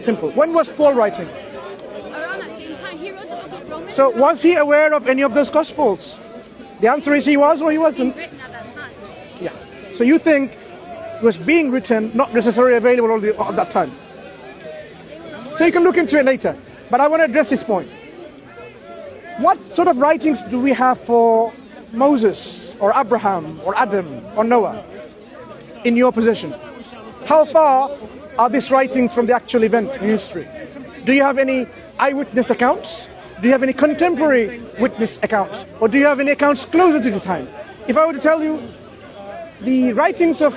Simple. When was Paul writing? Around that same time, he wrote the book of Romans. So was he aware of any of those Gospels? The answer is he was or he wasn't. Written at that time. Yeah. So you think it was being written, not necessarily available at that time. So you can look into it later. But I want to address this point. What sort of writings do we have for Moses or Abraham or Adam or Noah in your possession? How far are these writings from the actual event in history? Do you have any eyewitness accounts? Do you have any contemporary witness accounts? Or do you have any accounts closer to the time? If I were to tell you the writings of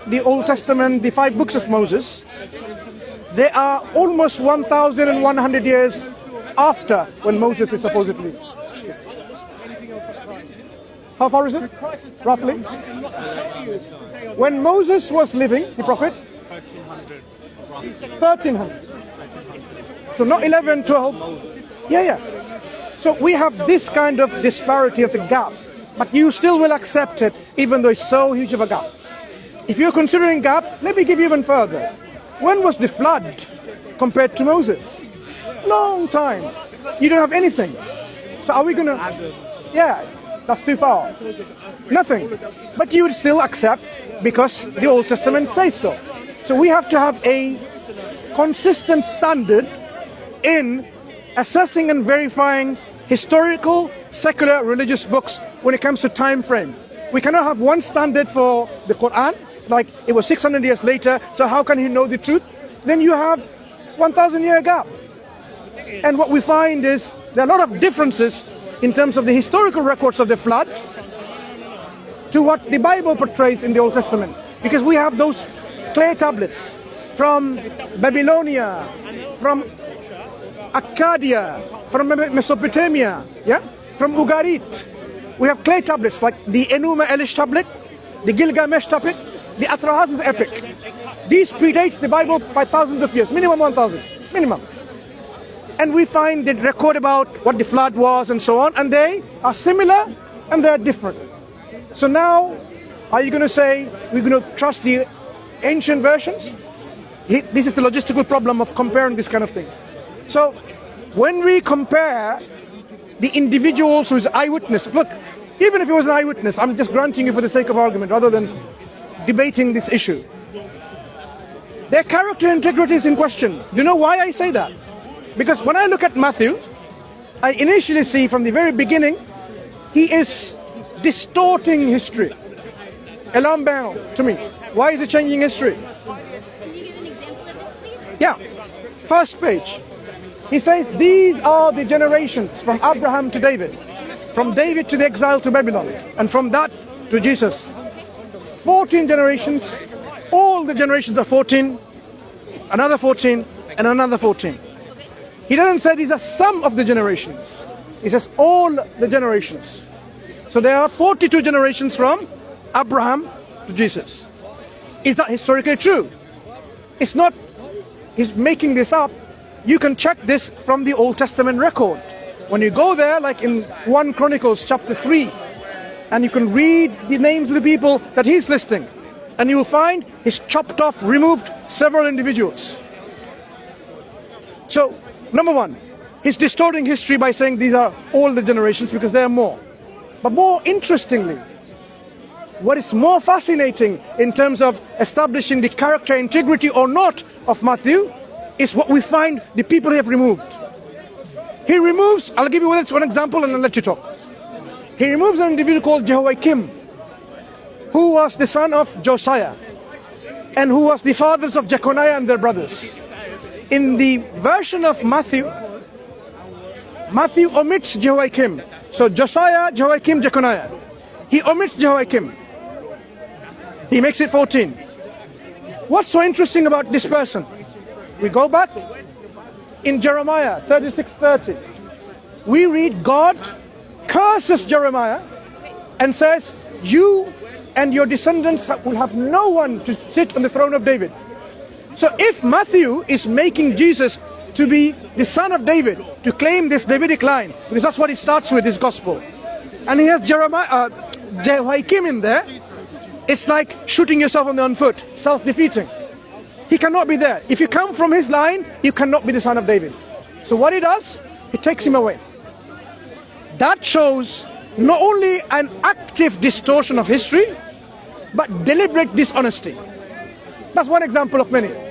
the Old Testament, the 5 books of Moses, they are almost 1,100 years after when Moses is supposedly. How far is it? Roughly? When Moses was living, the prophet? 1300. So not 11, 12. Yeah. So we have this kind of disparity of the gap. But you still will accept it, even though it's so huge of a gap. If you're considering gap, let me give you even further. When was the flood compared to Moses? Long time. You don't have anything. So are we going to... Yeah, that's too far. Nothing. But you would still accept because the Old Testament says so. So we have to have a consistent standard in assessing and verifying historical, secular, religious books when it comes to time frame. We cannot have one standard for the Quran, like it was 600 years later, so how can he know the truth? Then you have 1,000-year gap. And what we find is there are a lot of differences in terms of the historical records of the flood to what the Bible portrays in the Old Testament. Because we have those clay tablets from Babylonia, from Arcadia, from Mesopotamia, from Ugarit. We have clay tablets like the Enuma Elish tablet, the Gilgamesh tablet, the Atrahasis epic. These predates the Bible by thousands of years, minimum 1,000, minimum. And we find they record about what the flood was and so on, and they are similar and they are different. So now, are you going to say we're going to trust the ancient versions? This is the logistical problem of comparing these kind of things. So when we compare the individuals whose eyewitness, look, even if it was an eyewitness, I'm just granting you for the sake of argument rather than debating this issue. Their character integrity is in question. Do you know why I say that? Because when I look at Matthew, I initially see from the very beginning, he is distorting history. Alarm bell to me. Why is he changing history? Can you give an example of this, please? Yeah. First page. He says, these are the generations from Abraham to David, from David to the exile to Babylon, and from that to Jesus. 14 generations, all the generations are 14, another 14, and another 14. He doesn't say these are some of the generations. He says all the generations. So there are 42 generations from Abraham to Jesus. Is that historically true? It's not. He's making this up. You can check this from the Old Testament record. When you go there, like in 1 Chronicles chapter 3, and you can read the names of the people that he's listing, and you will find he's chopped off, removed several individuals. So, number one, he's distorting history by saying these are all the generations because there are more. But more interestingly, what is more fascinating in terms of establishing the character integrity or not of Matthew is what we find the people have removed. He removes, I'll give you one example and I'll let you talk. He removes an individual called Jehoiakim, who was the son of Josiah, and who was the fathers of Jeconiah and their brothers. In the version of Matthew, Matthew omits Jehoiakim. So Josiah, Jehoiakim, Jeconiah. He omits Jehoiakim. He makes it 14. What's so interesting about this person? We go back in Jeremiah 36:30. We read God curses Jeremiah and says, you and your descendants will have no one to sit on the throne of David. So if Matthew is making Jesus to be the son of David, to claim this Davidic line, because that's what it starts with, his gospel, and he has Jehoiakim in there, it's like shooting yourself on the own foot, self-defeating. He cannot be there. If you come from his line, you cannot be the son of David. So what he does, he takes him away. That shows not only an active distortion of history, but deliberate dishonesty. That's one example of many.